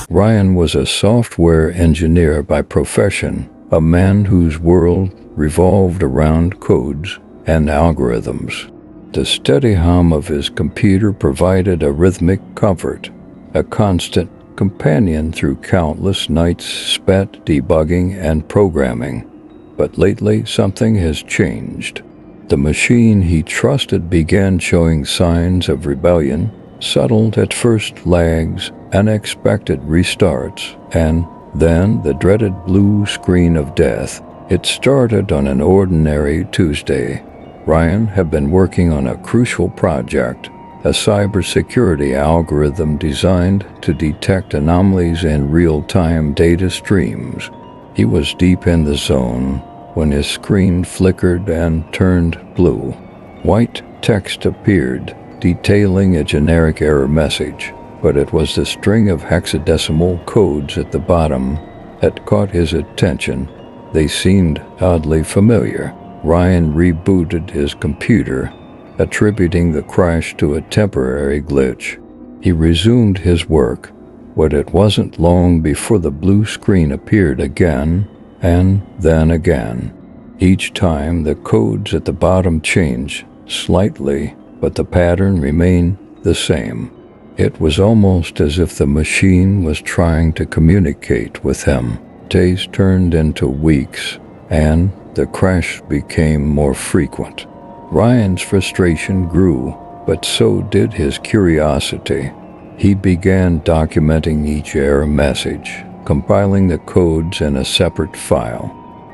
Ryan was a software engineer by profession, a man whose world revolved around codes and algorithms. The steady hum of his computer provided a rhythmic comfort, a constant companion through countless nights spent debugging and programming. But lately, something has changed. The machine he trusted began showing signs of rebellion, subtle at first lags, unexpected restarts, and then the dreaded blue screen of death. It started on an ordinary Tuesday. Ryan had been working on a crucial project, a cybersecurity algorithm designed to detect anomalies in real-time data streams. He was deep in the zone when his screen flickered and turned blue. White text appeared, detailing a generic error message, but it was the string of hexadecimal codes at the bottom that caught his attention. They seemed oddly familiar. Ryan rebooted his computer, attributing the crash to a temporary glitch. He resumed his work, but it wasn't long before the blue screen appeared again, and then again. Each time the codes at the bottom changed slightly, but the pattern remained the same. It was almost as if the machine was trying to communicate with him. Days turned into weeks, and the crash became more frequent. Ryan's frustration grew, but so did his curiosity. He began documenting each error message, compiling the codes in a separate file.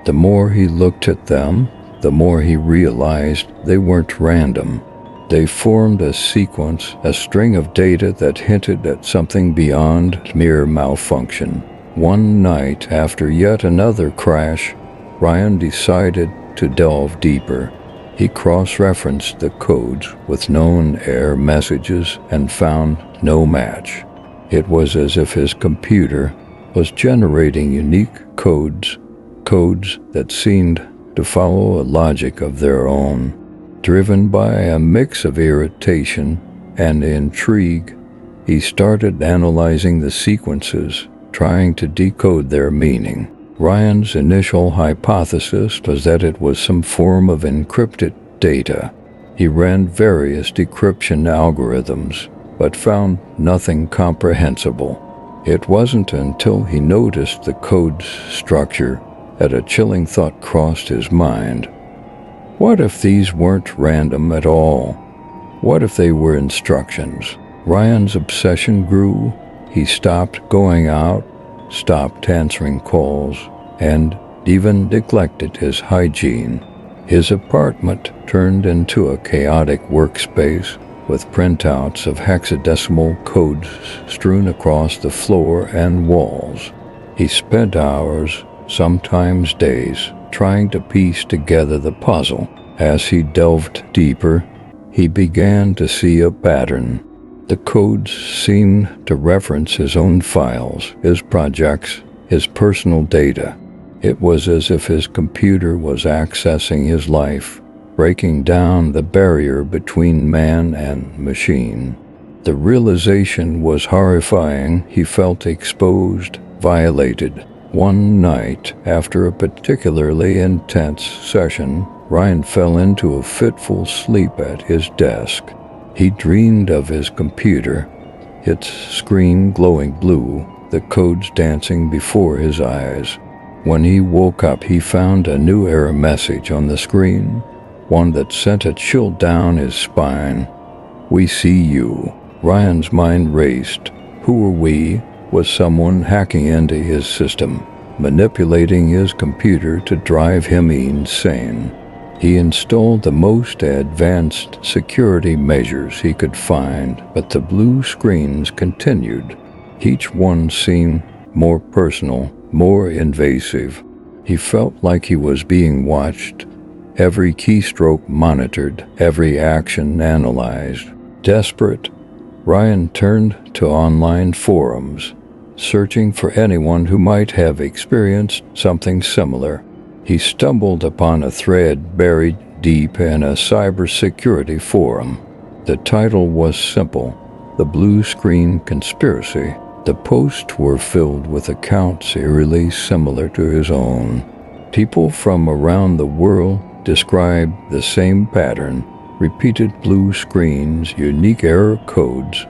The more he looked at them, the more he realized they weren't random. They formed a sequence, a string of data that hinted at something beyond mere malfunction. One night, after yet another crash, Ryan decided to delve deeper. He cross-referenced the codes with known error messages and found no match. It was as if his computer was generating unique codes that seemed to follow a logic of their own. Driven by a mix of irritation and intrigue, he started analyzing the sequences, trying to decode their meaning. Ryan's initial hypothesis was that it was some form of encrypted data. He ran various decryption algorithms, but found nothing comprehensible. It wasn't until he noticed the code's structure that a chilling thought crossed his mind. What if these weren't random at all? What if they were instructions? Ryan's obsession grew. He stopped going out, stopped answering calls, and even neglected his hygiene. His apartment turned into a chaotic workspace with printouts of hexadecimal codes strewn across the floor and walls. He spent hours, sometimes days, trying to piece together the puzzle. As he delved deeper, he began to see a pattern. The codes seemed to reference his own files, his projects, his personal data. It was as if his computer was accessing his life, breaking down the barrier between man and machine. The realization was horrifying. He felt exposed, violated. One night, after a particularly intense session, Ryan fell into a fitful sleep at his desk. He dreamed of his computer, its screen glowing blue, the codes dancing before his eyes. When he woke up, he found a new error message on the screen, one that sent a chill down his spine. "We see you." Ryan's mind raced. Who were we? Was someone hacking into his system, manipulating his computer to drive him insane? He installed the most advanced security measures he could find, but the blue screens continued. Each one seemed more personal, more invasive. He felt like he was being watched, every keystroke monitored, every action analyzed. Desperate, Ryan turned to online forums, searching for anyone who might have experienced something similar. He stumbled upon a thread buried deep in a cybersecurity forum. The title was simple: The Blue Screen Conspiracy. The posts were filled with accounts eerily similar to his own. People from around the world described the same pattern: repeated blue screens, unique error codes,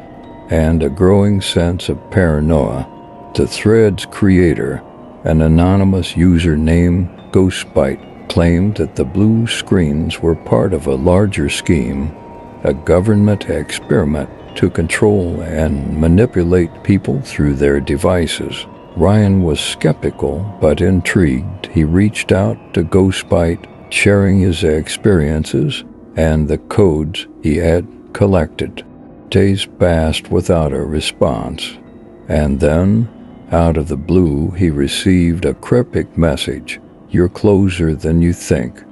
and a growing sense of paranoia. The thread's creator, an anonymous user named Ghostbite, claimed that the blue screens were part of a larger scheme, a government experiment to control and manipulate people through their devices. Ryan was skeptical but intrigued. He reached out to Ghostbite, sharing his experiences and the codes he had collected. Days passed without a response, and then, out of the blue, he received a cryptic message: "You're closer than you think.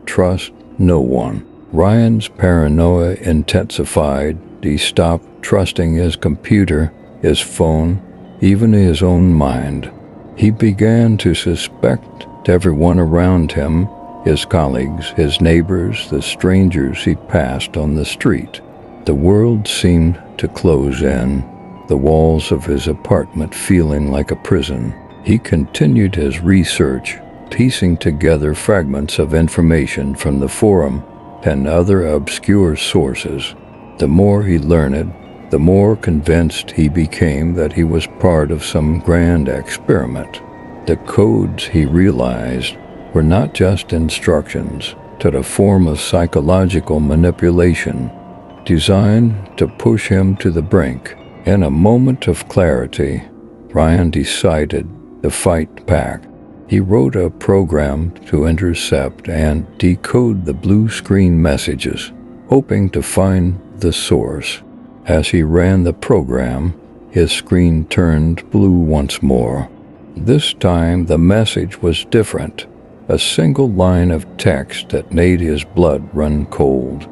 Trust no one." Ryan's paranoia intensified. He stopped trusting his computer, his phone, even his own mind. He began to suspect everyone around him: his colleagues, his neighbors, the strangers he passed on the street. The world seemed to close in, the walls of his apartment feeling like a prison. He continued his research, piecing together fragments of information from the forum and other obscure sources. The more he learned, the more convinced he became that he was part of some grand experiment. The codes, he realized, were not just instructions, but a form of psychological manipulation designed to push him to the brink. In a moment of clarity, Ryan decided to fight back. He wrote a program to intercept and decode the blue screen messages, hoping to find the source. As he ran the program, his screen turned blue once more. This time the message was different, a single line of text that made his blood run cold.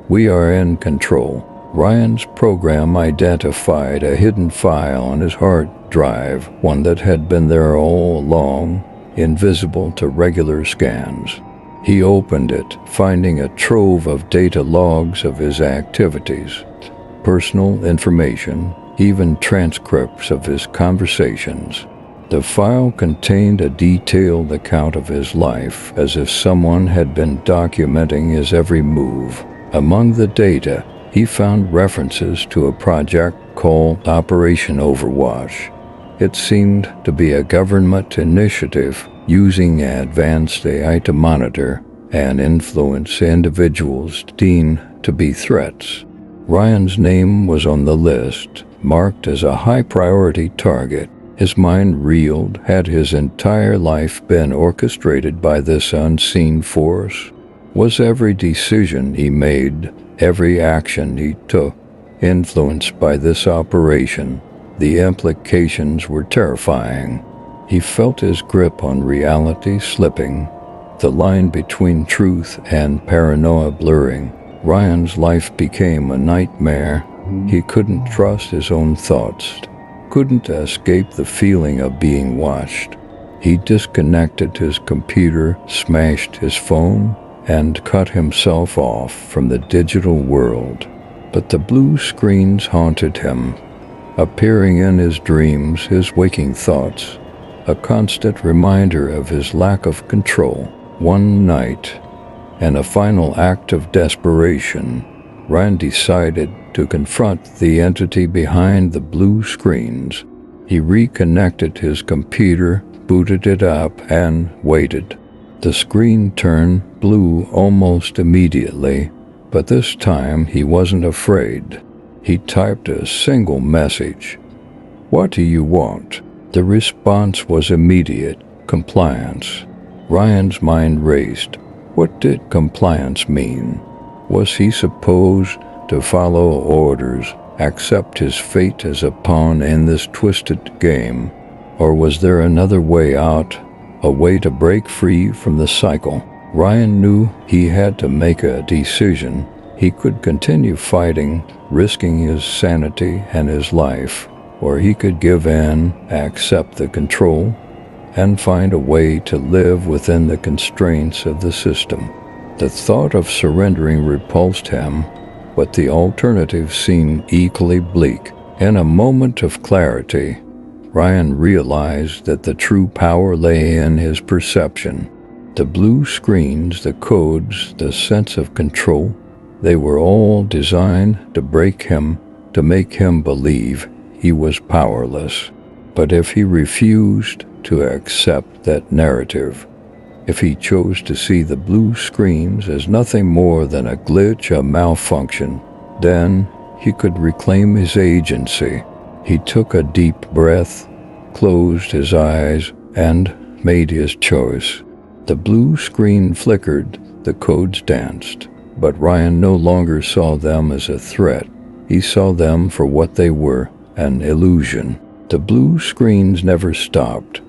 "We are in control." Ryan's program identified a hidden file on his hard drive, one that had been there all along, invisible to regular scans. He opened it, finding a trove of data logs of his activities, personal information, even transcripts of his conversations. The file contained a detailed account of his life, as if someone had been documenting his every move. Among the data, he found references to a project called Operation Overwatch. It seemed to be a government initiative using advanced AI to monitor and influence individuals deemed to be threats. Ryan's name was on the list, marked as a high-priority target. His mind reeled. Had his entire life been orchestrated by this unseen force? Was every decision he made, every action he took, influenced by this operation? The implications were terrifying. He felt his grip on reality slipping, the line between truth and paranoia blurring. Ryan's life became a nightmare. He couldn't trust his own thoughts, couldn't escape the feeling of being watched. He disconnected his computer, smashed his phone, and cut himself off from the digital world. But the blue screens haunted him, appearing in his dreams, his waking thoughts, a constant reminder of his lack of control. One night, in a final act of desperation, Ryan decided to confront the entity behind the blue screens. He reconnected his computer, booted it up, and waited. The screen turned blue almost immediately, but this time he wasn't afraid. He typed a single message: "What do you want?" The response was immediate: compliance. Ryan's mind raced. What did compliance mean? Was he supposed to follow orders, accept his fate as a pawn in this twisted game? Or was there another way out, a way to break free from the cycle? Ryan knew he had to make a decision. He could continue fighting, risking his sanity and his life, or he could give in, accept the control, and find a way to live within the constraints of the system. The thought of surrendering repulsed him. but the alternatives seemed equally bleak. In a moment of clarity, Ryan realized that the true power lay in his perception. The blue screens, the codes, the sense of control, they were all designed to break him, to make him believe he was powerless. But if he refused to accept that narrative, if he chose to see the blue screens as nothing more than a glitch, a malfunction, then he could reclaim his agency. He took a deep breath, closed his eyes, and made his choice. The blue screen flickered, the codes danced, but Ryan no longer saw them as a threat. He saw them for what they were, an illusion. The blue screens never stopped.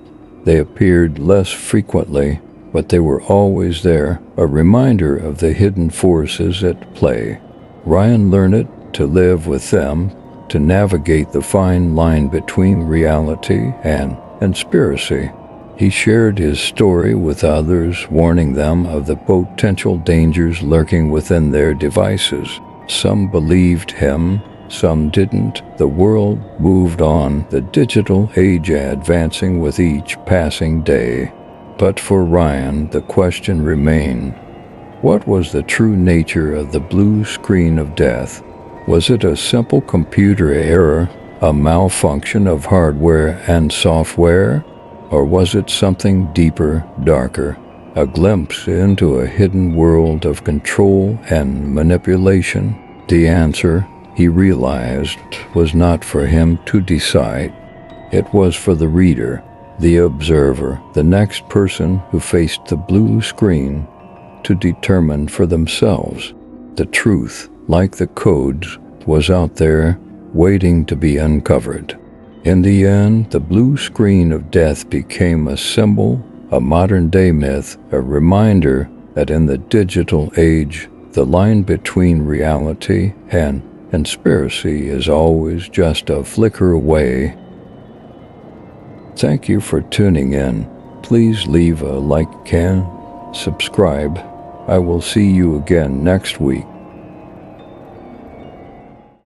They appeared less frequently, but they were always there, a reminder of the hidden forces at play. Ryan learned to live with them, to navigate the fine line between reality and conspiracy. He shared his story with others, warning them of the potential dangers lurking within their devices. Some believed him, some didn't. The world moved on, the digital age advancing with each passing day. But for Ryan, the question remained: what was the true nature of the blue screen of death? Was it a simple computer error, a malfunction of hardware and software? Or was it something deeper, darker, a glimpse into a hidden world of control and manipulation? The answer, he realized, was not for him to decide. It was for the reader, the observer, the next person who faced the blue screen to determine for themselves. The truth, like the codes, was out there waiting to be uncovered. In the end, the blue screen of death became a symbol, a modern-day myth, a reminder that in the digital age, the line between reality and conspiracy is always just a flicker away. Thank you for tuning in. Please leave a like and subscribe. I will see you again next week.